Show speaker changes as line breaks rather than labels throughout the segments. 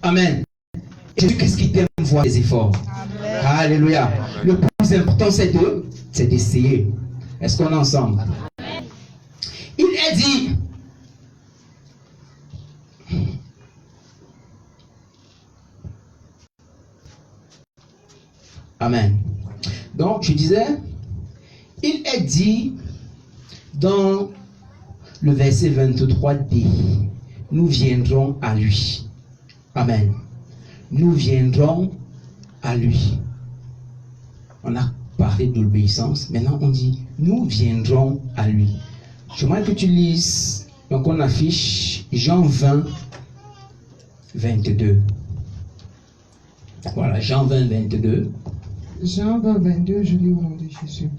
Amen. Et Jésus, qu'est-ce qu'il t'aime voir les efforts? Amen. Alléluia. Le plus important, c'est d'essayer. Est-ce qu'on est ensemble? Amen. Il est dit, amen. Donc, je disais, il est dit dans le verset 23d, nous viendrons à lui. Amen. Nous viendrons à lui. On a parlé de l'obéissance. Maintenant, on dit, nous viendrons à lui. J'aimerais que tu lises. Donc, on affiche Jean 20, 22. Voilà, Jean 20, 22.
Jean 20, 22, je lis au nom de Jésus.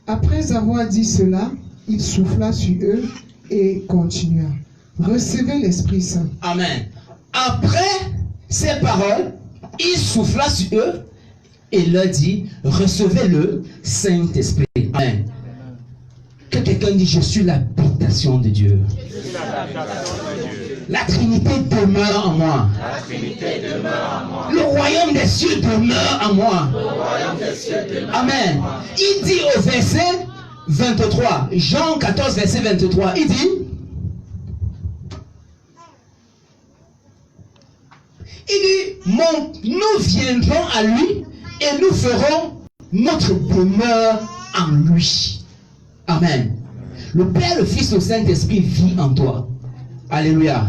Après avoir dit cela, il souffla sur eux et continua. Recevez l'Esprit Saint.
Amen. Après ces paroles, il souffla sur eux et leur dit, recevez le Saint-Esprit. Amen. Que quelqu'un dise, je suis l'habitation de Dieu. La Trinité demeure en moi. Le royaume des cieux demeure en moi. Amen. Il dit au verset 23, Jean 14, verset 23, il dit, nous viendrons à lui et nous ferons notre demeure en lui. Amen. Le Père, le Fils, le Saint-Esprit vit en toi. Alléluia.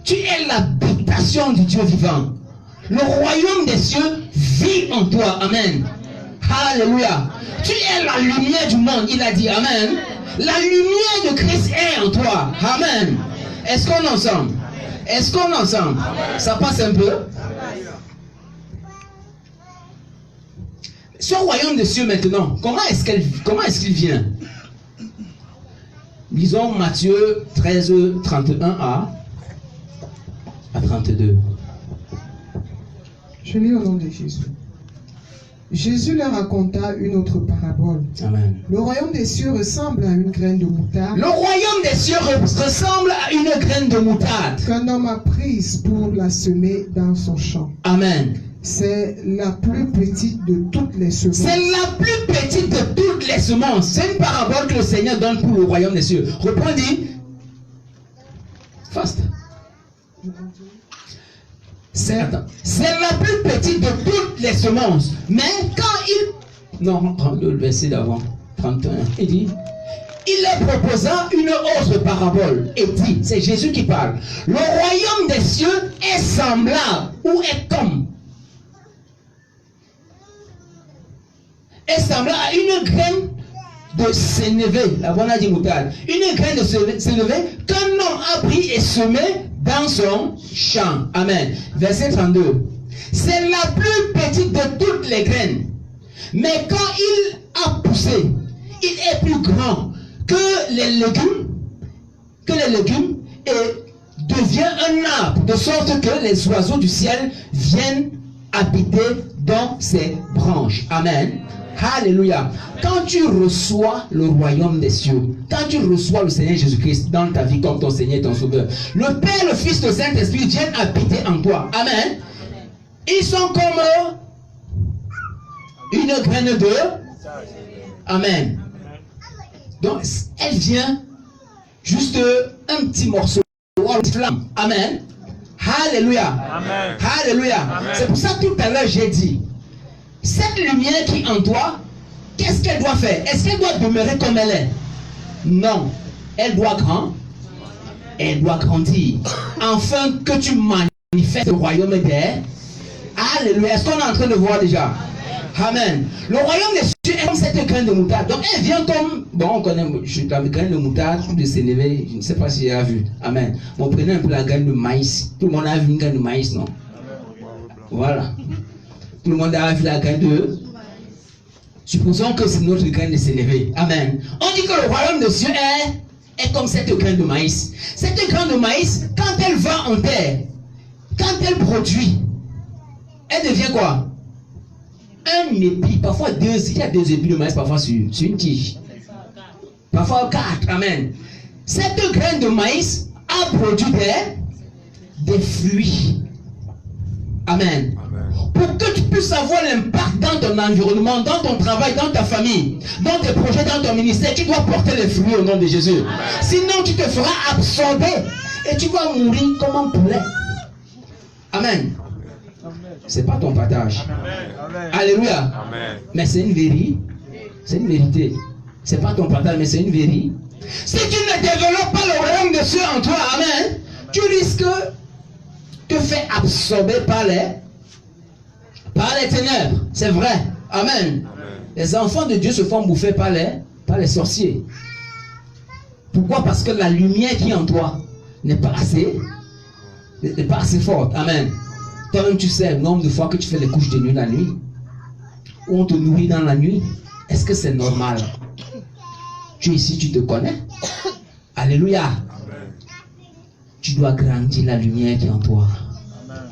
Tu es l'habitation du Dieu vivant. Le royaume des cieux vit en toi. Amen. Alléluia. Tu es la lumière du monde. Il a dit amen. La lumière de Christ est en toi. Amen. Est-ce qu'on est ensemble? Est-ce qu'on est ensemble? Ça passe un peu? Ce royaume des cieux maintenant, comment est-ce qu'il vient? Lisons Matthieu 13, 31 à 32.
Je lis au nom de Jésus. Jésus leur raconta une autre parabole.
Amen.
Le royaume des cieux ressemble à une graine de moutarde.
Le royaume des cieux ressemble à une graine de moutarde
qu'un homme a prise pour la semer dans son champ.
Amen.
C'est la plus petite de toutes les semences.
C'est la plus petite de toutes les semences. C'est une parabole que le Seigneur donne pour le royaume des cieux. Reprends, dit. Fast. C'est la plus petite de toutes les semences. Mais quand il... Non, le verset d'avant. 31. Il dit... Il leur proposa une autre parabole. Et dit, c'est Jésus qui parle. Le royaume des cieux est semblable ou est comme... est semblable à une graine de sénévé, la bonne a dit moutarde, une graine de sénévé qu'un homme a pris et semé dans son champ. Amen. Verset 32. C'est la plus petite de toutes les graines. Mais quand il a poussé, il est plus grand que les légumes et devient un arbre, de sorte que les oiseaux du ciel viennent habiter dans ses branches. Amen. Alléluia. Quand tu reçois le royaume des cieux, quand tu reçois le Seigneur Jésus-Christ dans ta vie comme ton Seigneur et ton Sauveur, le Père, le Fils, le Saint-Esprit viennent habiter en toi. Amen. Ils sont comme une graine de... Amen. Donc, elle vient juste un petit morceau de flamme. Amen. Alléluia. Amen. Alléluia. Amen. C'est pour ça que tout à l'heure j'ai dit, cette lumière qui est en toi, qu'est-ce qu'elle doit faire? Est-ce qu'elle doit demeurer comme elle est? Non. Elle doit grandir. Afin que tu manifestes le royaume des... Alléluia. Est-ce qu'on est en train de voir déjà? Amen. Le royaume des cieux est comme cette graine de moutarde. Donc elle vient comme... Bon, on connaît la graine de moutarde, ou de sénévé, je ne sais pas si j'ai vu. Amen. Bon, prenez un peu la graine de maïs. Tout le monde a vu une graine de maïs, non? Voilà. Tout le monde a vu la graine de... Supposons que c'est notre graine de sénévé. Amen. On dit que le royaume des cieux est comme cette graine de maïs. Cette graine de maïs, quand elle va en terre, quand elle produit, elle devient quoi? Un épi, parfois deux, il y a deux épis de maïs parfois sur une tige. Parfois 4, amen. Cette graine de maïs a produit des fruits. Amen. Pour que tu puisses avoir l'impact dans ton environnement, dans ton travail, dans ta famille, dans tes projets, dans ton ministère, tu dois porter les fruits au nom de Jésus. Sinon, tu te feras absorber et tu vas mourir comme un poulet. Amen. C'est pas ton partage. Amen. Alléluia. Amen. Mais c'est une vérité. C'est une vérité. C'est pas ton partage, mais c'est une vérité. Si tu ne développes pas le royaume de Dieu en toi, amen, tu risques de te faire absorber par les ténèbres. C'est vrai. Amen. Amen. Les enfants de Dieu se font bouffer par les sorciers. Pourquoi? Parce que la lumière qui est en toi n'est pas assez forte. Amen. Toi-même, tu sais le nombre de fois que tu fais les couches de nuit la nuit, où on te nourrit dans la nuit. Est-ce que c'est normal? Tu es ici, tu te connais. Alléluia. Amen. Tu dois grandir la lumière qui est en toi.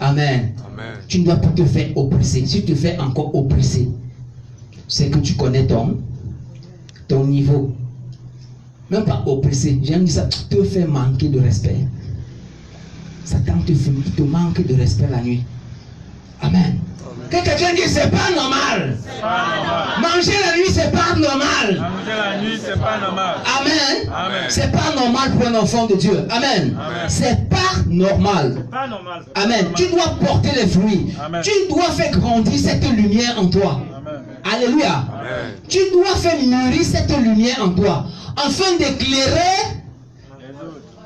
Amen. Amen. Tu ne dois plus te faire oppresser. Si tu te fais encore oppresser, c'est que tu connais ton niveau. Même pas oppresser. J'aime dire ça. Te fait manquer de respect. Satan te manque de respect la nuit. Amen. Que quelqu'un dise, c'est pas normal. Manger la nuit, c'est pas normal.
Manger la nuit, c'est pas normal.
Amen. Amen. C'est pas normal pour un enfant de Dieu. Amen. C'est pas normal.
Pas normal.
Amen. Tu dois porter les fruits. Amen. Tu dois faire grandir cette lumière en toi. Amen. Alléluia. Amen. Tu dois faire mûrir cette lumière en toi, afin d'éclairer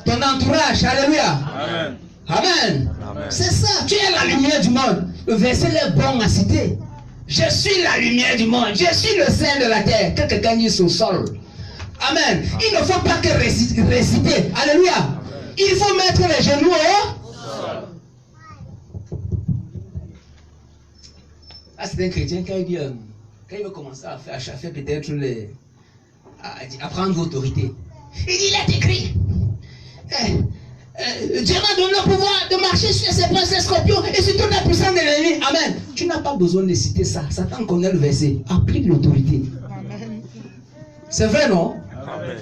ton entourage. Alléluia. Amen. Amen. Amen. C'est ça. Tu es la lumière du monde. Le verset est bon à citer. Je suis la lumière du monde. Je suis le sel de la terre. Que quelqu'un dise au sol. Amen. Il ne faut pas que réciter. Alléluia. Amen. Il faut mettre les genoux au sol. Ah, c'est un chrétien quand il veut commencer à faire peut-être à prendre l'autorité. Il dit, il est écrit. Dieu m'a donné le pouvoir de marcher sur ses serpents, ses scorpions et sur toute la puissance de l'ennemi. Amen. Tu n'as pas besoin de citer ça. Satan connaît le verset. Applique l'autorité. C'est vrai, non? Amen.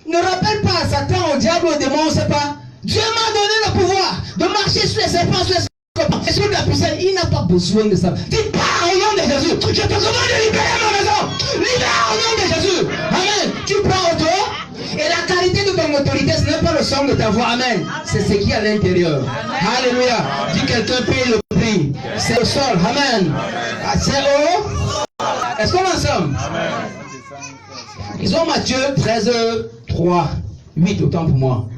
Ne rappelle pas à Satan, au diable, au démon, on ne sait pas. Dieu m'a donné le pouvoir de marcher sur les serpents, sur les scorpions et sur la puissance. Il n'a pas besoin de ça. Dis pas au nom de Jésus. Je te demande de libérer ma maison. Libère au nom de Jésus. Amen. Tu prends auto. Et la qualité de ton autorité, ce n'est pas le son de ta voix. Amen. C'est ce qui est à l'intérieur. Alléluia. Dis quelqu'un paye le prix. C'est le sol. Amen. C'est haut. Est-ce qu'on est ensemble? Ils ont Matthieu 13, 3, 8, autant pour moi.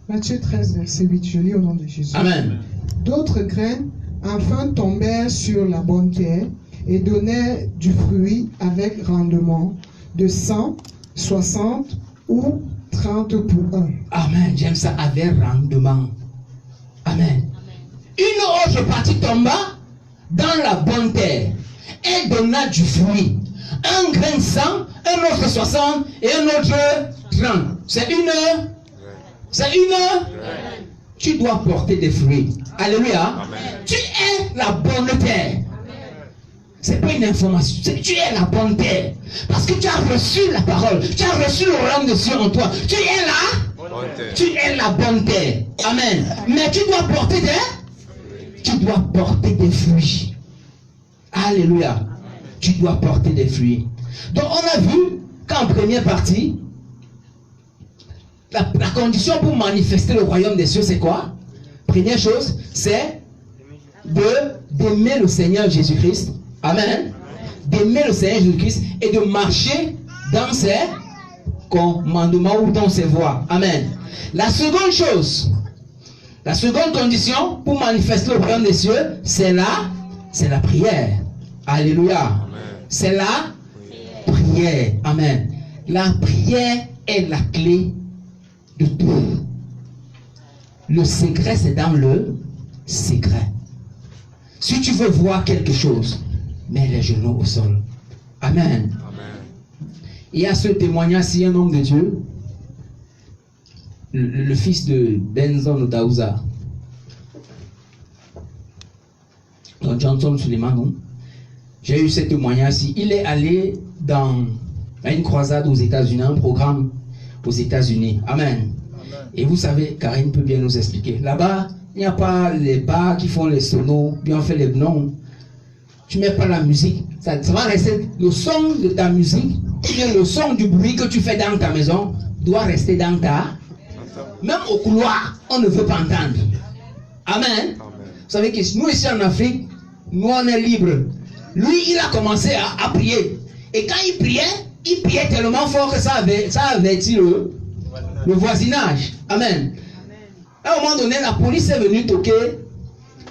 Matthieu 13, verset 8, je lis au nom de Jésus.
Amen.
D'autres graines, enfin, tombèrent sur la bonne terre et donnèrent du fruit avec rendement de 100, 60 ou 30 pour un.
Amen. J'aime ça, avec rendement. Amen. Une autre partie tomba dans la bonne terre et donna du fruit. Un grain 100, un autre 60 et un autre 30. C'est une. Tu dois porter des fruits. Alléluia. Amen. Tu es la bonne terre. C'est pas une information. Tu es la bonne terre. Parce que tu as reçu la parole. Tu as reçu le royaume de Dieu en toi. Tu es là. Tu es la bonne terre. Amen. Mais tu dois porter des fruits. Alléluia. Tu dois porter des fruits. Donc on a vu qu'en première partie, la condition pour manifester le royaume des cieux, c'est quoi? Première chose, c'est d'aimer le Seigneur Jésus-Christ. Amen. D'aimer le Seigneur Jésus-Christ et de marcher dans ses commandements ou dans ses voies. Amen. La seconde chose, la seconde condition pour manifester le royaume des cieux, c'est la prière. Alléluia. C'est la prière. Amen. La prière est la clé de tout. Le secret, c'est dans le secret. Si tu veux voir quelque chose, mets les genoux au sol. Amen. Amen. Il y a ce témoignage, si un homme de Dieu, le fils de Benzon Daouza, donc Johnson Suleiman, j'ai eu ce témoignage-ci. Il est allé à une croisade aux États-Unis, un programme aux États-Unis. Amen. Et vous savez, Karine peut bien nous expliquer. Là-bas, il n'y a pas les bars qui font les solos, bien fait les noms. Tu ne mets pas la musique. Ça va rester le son de ta musique, ou bien le son du bruit que tu fais dans ta maison, doit rester dans ta... Même au couloir, on ne veut pas entendre. Amen. Vous savez que nous ici en Afrique, nous on est libres. Lui, il a commencé à prier. Et quand il priait tellement fort que ça avertit le voisinage. Amen. À un moment donné, la police est venue toquer.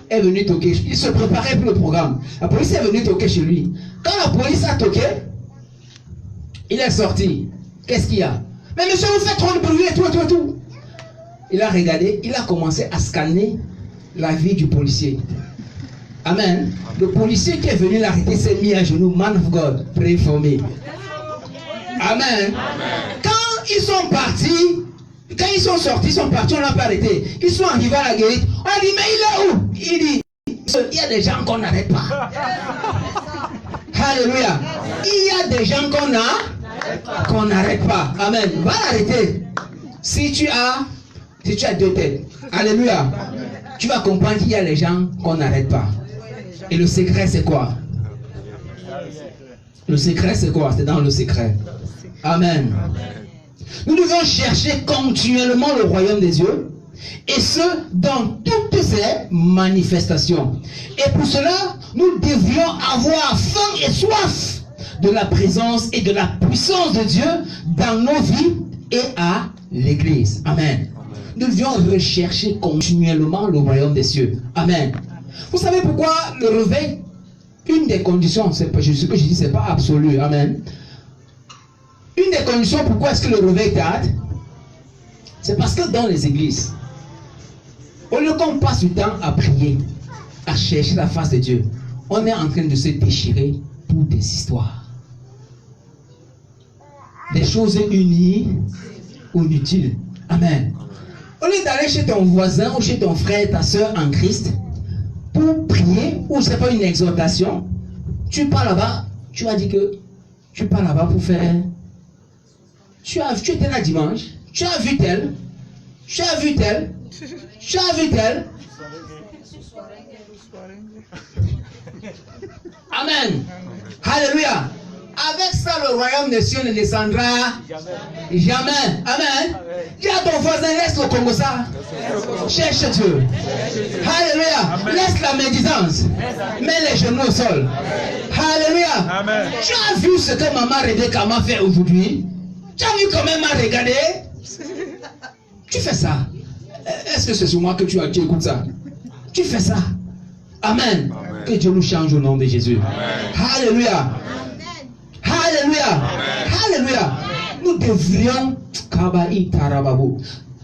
Il se préparait pour le programme. La police est venue toquer chez lui. Quand la police a toqué, il est sorti. Qu'est-ce qu'il y a? Mais monsieur, vous faites trop de bruit et tout. Il a regardé, il a commencé à scanner la vie du policier. Amen. Le policier qui est venu l'arrêter s'est mis à genoux. Man of God, pray for me. Amen. Quand ils sont partis, quand ils sont sortis, ils sont partis, on l'a pas arrêté. Ils sont arrivés à la guérite. On a dit, mais il est où? Il dit, il y a des gens qu'on n'arrête pas. Alléluia. Il y a des gens qu'on n'arrête pas. Amen. Va l'arrêter. Si tu as deux têtes. Alléluia. Tu vas comprendre qu'il y a des gens qu'on n'arrête pas. Et le secret, c'est quoi? Le secret, c'est quoi? C'est dans le secret. Amen. Nous devons chercher continuellement le royaume des cieux, et ce, dans toutes ses manifestations. Et pour cela, nous devrions avoir faim et soif de la présence et de la puissance de Dieu dans nos vies et à l'Église. Amen. Nous devions rechercher continuellement le royaume des cieux. Amen. Vous savez pourquoi le réveil, une des conditions, ce que je dis, c'est pas absolu. Amen. Une des conditions pourquoi est-ce que le réveil tarde, c'est parce que dans les églises, au lieu qu'on passe du temps à prier, à chercher la face de Dieu, on est en train de se déchirer pour des histoires. Des choses unies ou inutiles. Amen. Au lieu d'aller chez ton voisin ou chez ton frère, ta soeur en Christ, pour prier, ou c'est pas une exhortation, tu pars là-bas, tu as dit que tu pars là-bas pour faire... Tu étais là dimanche, tu as vu tel. Amen. Alléluia. Avec ça, le royaume des cieux ne descendra jamais. Amen. Dis à ton voisin, laisse-le comme ça. Cherche Dieu. Alléluia. Laisse la médisance. Mets les genoux au sol. Alléluia.
Amen.
Tu as vu ce que maman Rebecca m'a fait aujourd'hui? Tu as vu comment elle m'a regardé? Tu fais ça. Est-ce que c'est sur moi que tu écoutes ça? Tu fais ça. Amen. Amen. Que Dieu nous change au nom de Jésus. Amen. Alléluia. Alléluia. Amen. Alléluia. Nous devrions...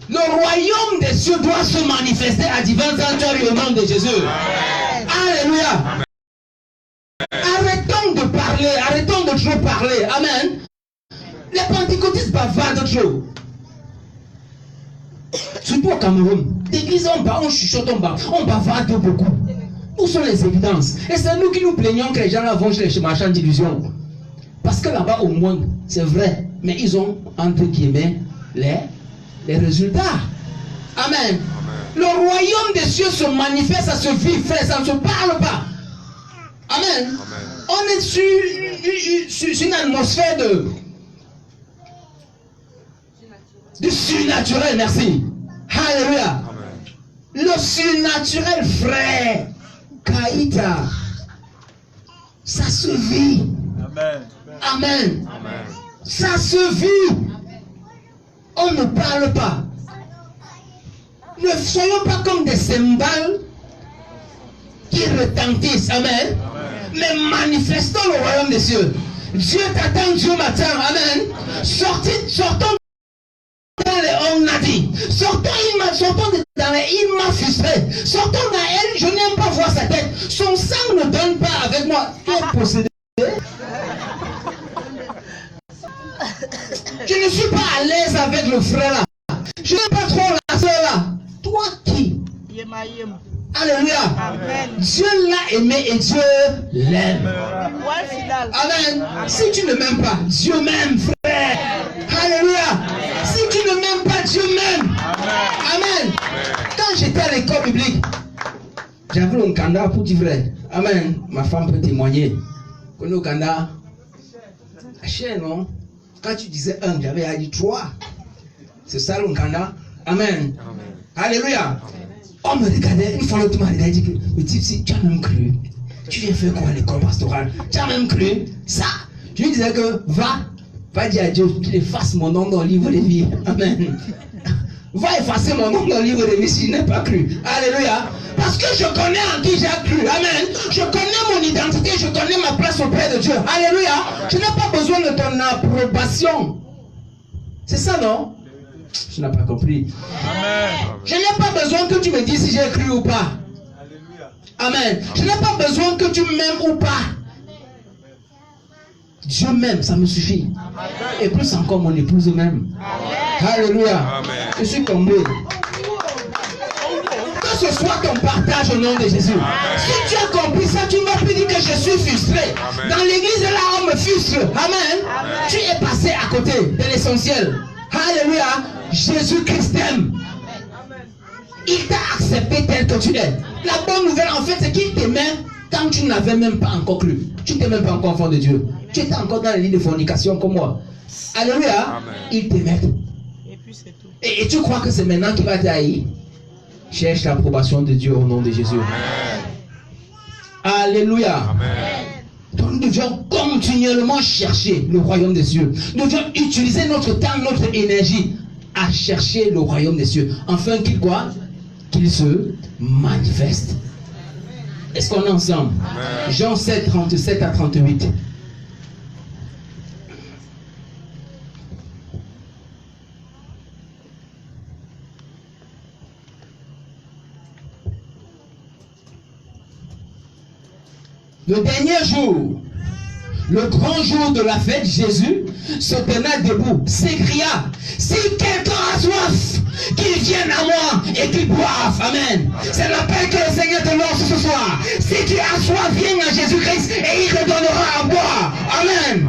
Le royaume des cieux doit se manifester à divers endroits au nom de Jésus. Amen. Alléluia. Amen. Arrêtons de parler. Arrêtons de trop parler. Amen. Les pentecôtistes bavardent trop. Surtout au Cameroun. L'église, on chuchote, on bavarde beaucoup. Où sont les évidences? Et c'est nous qui nous plaignons que les gens là vont chez les marchands d'illusions. Parce que là-bas, au moins, c'est vrai. Mais ils ont, entre guillemets, les résultats. Amen. Amen. Le royaume des cieux se manifeste, ça se vit, frère, ça ne se parle pas. Amen. Amen. On est sur une atmosphère de surnaturel, merci. Alléluia. Amen. Le surnaturel, frère, Kaïta, ça se vit. Amen. Amen. Amen. Ça se vit. On ne parle pas. Ne soyons pas comme des cymbales qui retentissent. Amen. Amen. Mais manifestons le royaume des cieux. Dieu t'attend, Dieu m'attend. Amen. Sortons dans les Onnadi. Sortons dans les il m'a frustré. Sortons dans elle, je n'aime pas voir sa tête. Son sang ne donne pas avec moi. Tu es possédé. Je ne suis pas à l'aise avec le frère là. Je n'aime pas trop la soeur là. Toi qui? Alléluia. Amen. Dieu l'a aimé et Dieu l'aime. Amen. Si tu ne m'aimes pas, Dieu m'aime, frère. Alléluia. Si tu ne m'aimes pas, Dieu même. Amen. Quand j'étais à l'école biblique, j'avais un Kanda pour dire vrai. Amen. Ma femme peut témoigner. Quand le Kanda, cher non? Quand tu disais 1, j'avais dit 3. C'est ça le Kanda. Amen. Alléluia. On me regardait, une fois l'autre m'a regardé, dit que le type, si tu as même cru, tu viens faire quoi à l'école pastorale? Tu as même cru ça? Je lui disais que va dire à Dieu qu'il efface mon nom dans le livre de vie. Amen. Va effacer mon nom dans le livre de vie si je n'ai pas cru. Alléluia. Parce que je connais en qui j'ai cru. Amen. Je connais mon identité, je connais ma place auprès de Dieu. Alléluia. Je n'ai pas besoin de ton approbation. C'est ça, non? Je n'ai pas compris. Amen. Je n'ai pas besoin que tu me dises si j'ai cru ou pas. Amen. Je n'ai pas besoin que tu m'aimes ou pas. Dieu m'aime, ça me suffit. Et plus encore mon épouse m'aime. Alléluia. Je suis comblé. Que ce soit ton partage au nom de Jésus. Si tu as compris ça, tu ne vas plus dire que je suis frustré. Dans l'église là, on me frustre. Amen. Tu es passé à côté de l'essentiel. Alléluia. Jésus-Christ t'aime. Il t'a accepté tel que tu es. La bonne nouvelle en fait c'est qu'il t'aimait quand tu n'avais même pas encore cru. Tu n'étais même pas encore enfant de Dieu. Tu étais encore dans les lits de fornication comme moi. Alléluia. Il t'aimait.
Et puis c'est tout.
Et tu crois que c'est maintenant qu'il va t'haïr? Cherche l'approbation de Dieu au nom de Jésus. Alléluia. Donc nous devons continuellement chercher le royaume des cieux. Nous devons utiliser notre temps, notre énergie à chercher le royaume des cieux. Afin qu'il quoi? Qu'il se manifeste. Est-ce qu'on est ensemble? Jean 7, 37 à 38. Le dernier jour, le grand jour de la fête, Jésus se tenait debout, s'écria, si quelqu'un a soif, qu'il vienne à moi et qu'il boive. Amen. C'est l'appel que le Seigneur te lance ce soir. Si tu as soif, viens à Jésus-Christ et il te donnera à boire. Amen.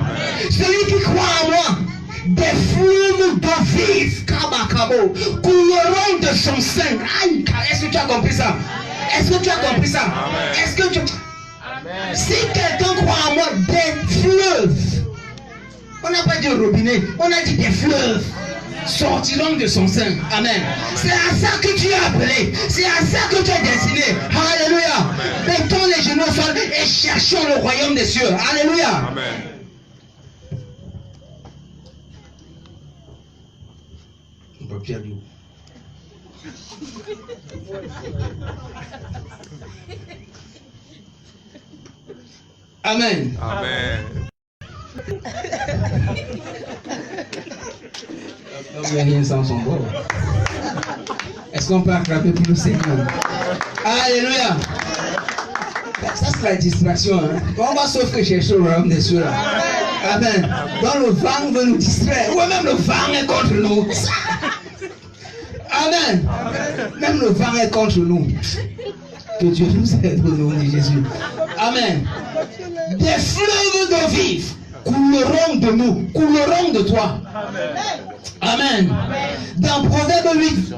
Celui qui croit en moi, des fleuves d'eau vive, kabakabo, couleront de son sein. Aïe, est-ce que tu as compris ça? Est-ce que tu as compris ça? Est-ce que tu... Si quelqu'un croit en moi, des fleuves, on n'a pas dit robinet, on a dit des fleuves, sortiront de son sein. Amen. C'est à ça que tu es appelé, c'est à ça que tu es destiné. Alléluia. Mettons les genoux au sol et cherchons le royaume des cieux. Alléluia. On peut perdre. Amen. Amen. Il n'y a rien sans son bord. Est-ce qu'on peut acclamer pour le Seigneur? Alléluia. Ça c'est la distraction. Hein? On va sauf que chercher le royaume des cieux. Amen. Donc le vent veut nous distraire. Ou même le vent est contre nous. Amen. Même le vent est contre nous. Que Dieu nous aide au nom de Jésus. Amen. Des fleuves d'eau vive couleront de nous, couleront de toi. Amen. Dans Proverbe 8,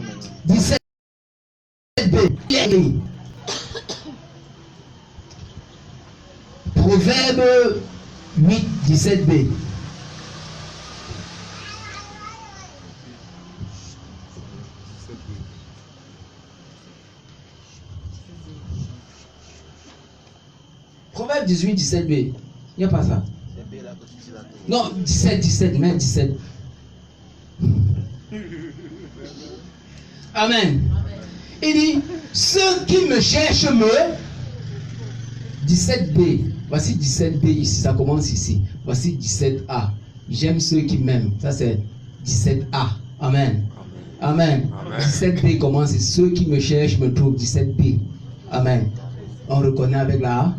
17b. Proverbe 8, 17b. Proverbe 18, 17b. Il n'y a pas ça. Non, 17, 17, même 17. Amen. Il dit, ceux qui me cherchent me... 17b. Voici 17b ici, ça commence ici. Voici 17a. J'aime ceux qui m'aiment. Ça c'est 17a. Amen. Amen. 17b commence ici. Ceux qui me cherchent me trouvent. 17b. Amen. On reconnaît avec la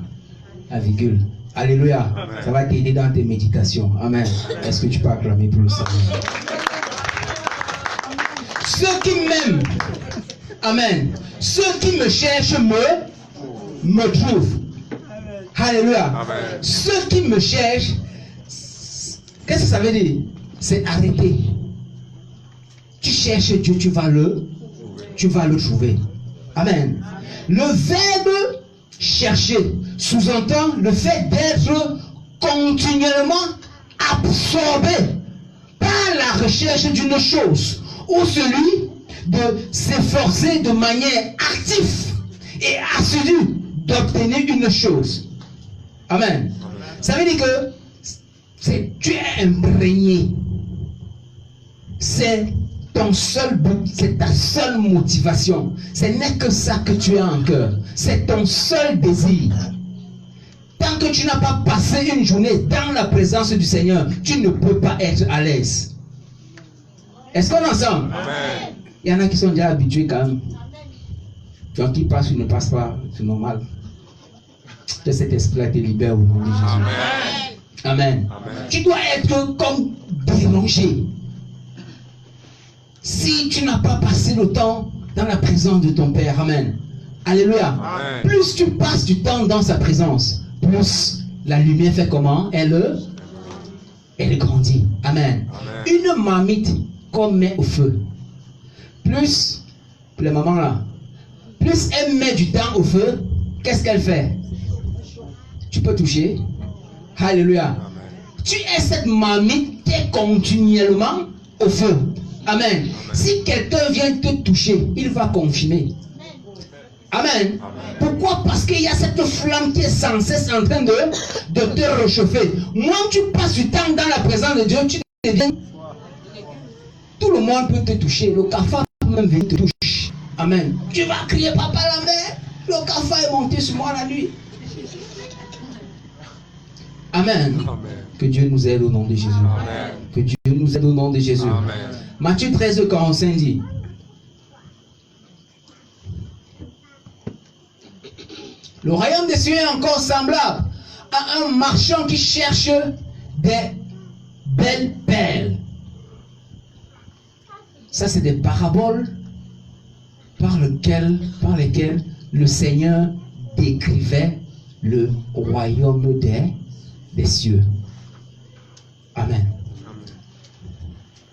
virgule. Alléluia. Amen. Ça va t'aider dans tes méditations. Amen. Est-ce que tu peux acclamer pour le Seigneur? Ceux qui m'aiment. Amen. Ceux qui me cherchent me trouvent. Alléluia. Amen. Ceux qui me cherchent, qu'est-ce que ça veut dire? C'est arrêter. tu cherches Dieu, tu vas le trouver. Amen. Le verbe chercher sous-entend le fait d'être continuellement absorbé par la recherche d'une chose, ou celui de s'efforcer de manière active et assidue d'obtenir une chose. Amen. Ça veut dire que tu es imprégné. C'est ton seul but, c'est ta seule motivation. Ce n'est que ça que tu as en cœur. C'est ton seul désir. Tant que tu n'as pas passé une journée dans la présence du Seigneur, tu ne peux pas être à l'aise. Est-ce qu'on est ensemble?
Amen.
Il y en a qui sont déjà habitués quand même. Donc qui passe ou ne passe pas, c'est normal. Que cet esprit te libère au nom de Jésus. Amen. Amen. Tu dois être comme dérangé. Si tu n'as pas passé le temps dans la présence de ton Père. Amen. Alléluia. Amen. Plus tu passes du temps dans sa présence, plus la lumière fait comment? Elle grandit. Amen. Amen. Une marmite qu'on met au feu, plus les mamans là, plus elle met du temps au feu, qu'est-ce qu'elle fait? Tu peux toucher. Alléluia. Amen. Tu es cette marmite qui est continuellement au feu. Amen. Amen. Si quelqu'un vient te toucher, il va confumer. Amen. Amen. Pourquoi? Parce qu'il y a cette flamme qui est sans cesse en train de te réchauffer. Moins tu passes du temps dans la présence de Dieu, tu deviens... Tout le monde peut te toucher. Le cafard peut même venir te toucher. Amen. Tu vas crier, papa la mère. Le cafard est monté sur moi la nuit. Amen. Amen. Que Dieu nous aide au nom de Jésus. Amen. Que Dieu nous aide au nom de Jésus. Amen. Matthieu 13, 45 dit: le royaume des cieux est encore semblable à un marchand qui cherche des belles perles. Ça, c'est des paraboles par lesquelles le Seigneur décrivait le royaume des cieux. Amen.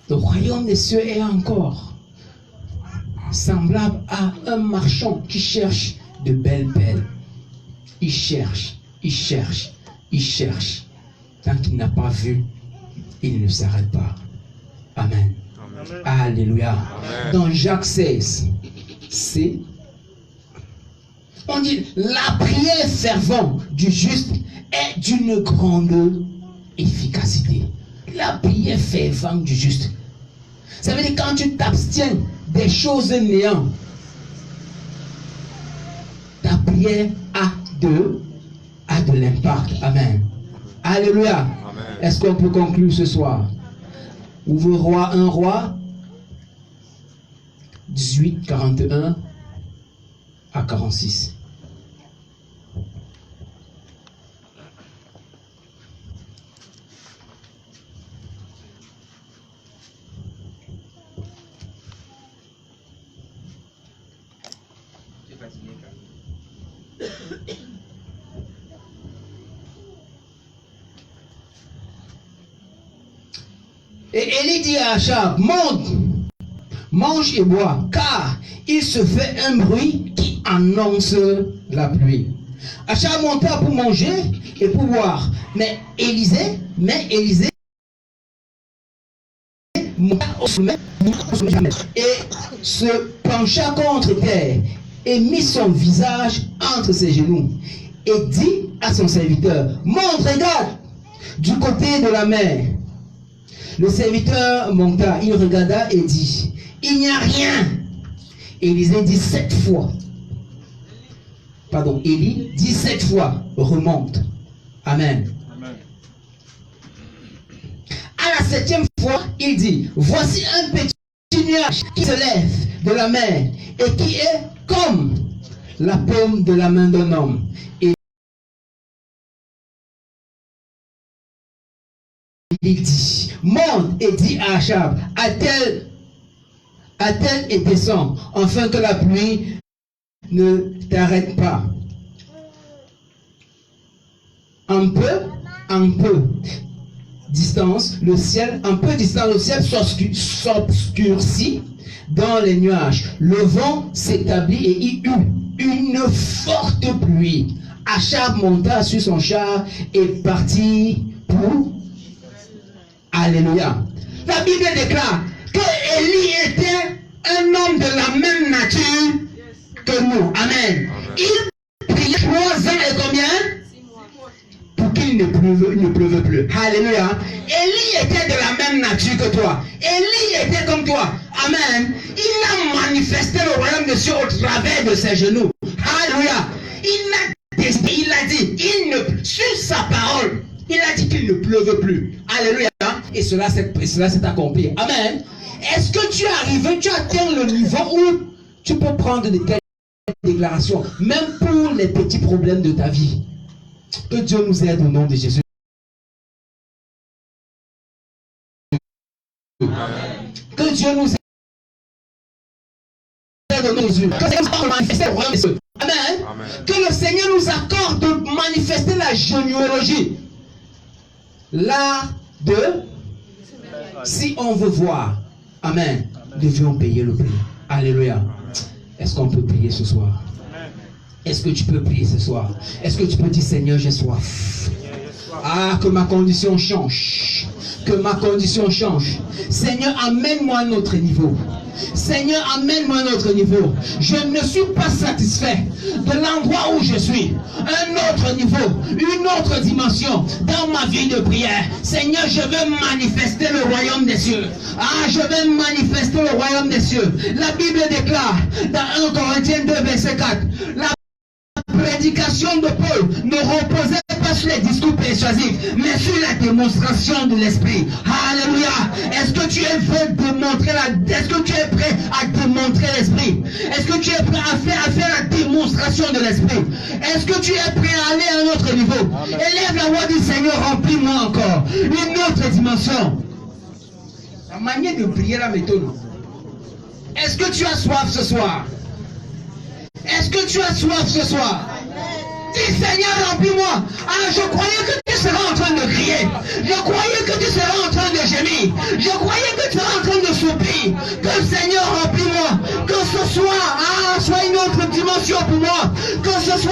Le royaume des cieux est encore semblable à un marchand qui cherche de belles perles. Il cherche, il cherche, il cherche. Tant qu'il n'a pas vu, il ne s'arrête pas. Amen. Amen. Alléluia. Amen. Dans Jacques 16, on dit: la prière fervente du juste est d'une grande efficacité. La prière fervente du juste. Ça veut dire quand tu t'abstiens des choses néantes, ta prière a de l'impact. Amen. Alléluia. Est-ce qu'on peut conclure ce soir? Ouvre 1 Roi 18, 41 à 46. Et Élie dit à Achab: monte, mange et bois, car il se fait un bruit qui annonce la pluie. Achab monta pour manger et pour boire. Mais Élisée monta au sommet et se pencha contre terre et mit son visage entre ses genoux et dit à son serviteur: monte, regarde du côté de la mer. Le serviteur monta, il regarda et dit: il n'y a rien. Élisée dit 7 fois. Pardon, Élie dit 7 fois: remonte. Amen. Amen. À la 7e fois, il dit: voici un petit nuage qui se lève de la mer et qui est comme la paume de la main d'un homme. Il dit: monte et dit à Achab: attelle et descends, afin que la pluie ne t'arrête pas. Un peu, distance, le ciel, un peu distant, le ciel s'obscurcit dans les nuages. Le vent s'établit et il eut une forte pluie. Achab monta sur son char et partit pour... Alléluia. La Bible déclare que Élie était un homme de la même nature que nous. Amen. Il priait 3 ans et combien? Pour qu'il ne pleuve plus. Alléluia. Élie était de la même nature que toi. Élie était comme toi. Amen. Il a manifesté le royaume de Dieu au travers de ses genoux. Alléluia. Il a dit, sur sa parole, il a dit qu'il ne pleuve plus. Alléluia. Et cela s'est accompli. Amen. Est-ce que tu es arrivé, tu atteins le niveau où tu peux prendre des telles déclarations, même pour les petits problèmes de ta vie? Que Dieu nous aide au nom de Jésus. Que Dieu nous aide au nom de Jésus. Que Dieu nous accorde de manifester le royaume de Dieu. Amen. Que le Seigneur nous accorde de manifester la généalogie. L'art de... Si on veut voir, amen, devions payer le prix. Alléluia. Est-ce qu'on peut prier ce soir? Est-ce que tu peux prier ce soir? Est-ce que tu peux dire, Seigneur, j'ai soif? Ah, que ma condition change. Que ma condition change. Seigneur, amène-moi à un autre niveau. Seigneur, amène-moi à un autre niveau. Je ne suis pas satisfait de l'endroit où je suis. Un autre niveau, une autre dimension dans ma vie de prière. Seigneur, je veux manifester le royaume des cieux. Ah, je veux manifester le royaume des cieux. La Bible déclare dans 1 Corinthiens 2, verset 4, la prédication de Paul ne reposait pas sur les discours persuasifs, mais sur la démonstration de l'esprit. Alléluia. Est-ce que tu es prêt est-ce que tu es prêt à démontrer l'esprit? Est-ce que tu es prêt à faire la démonstration de l'esprit? Est-ce que tu es prêt à aller à un autre niveau? Élève la voix du Seigneur, remplis-moi encore une autre dimension. La manière de prier la méthode. Est-ce que tu as soif ce soir? Est-ce que tu as soif ce soir? Dis, Seigneur, remplis-moi. Ah, je croyais que tu serais en train de crier. Je croyais que tu serais en train de gémir. Je croyais que tu serais en train de soupir. Que le Seigneur, remplis-moi. Que ce soit, soit une autre dimension pour moi. Que ce soit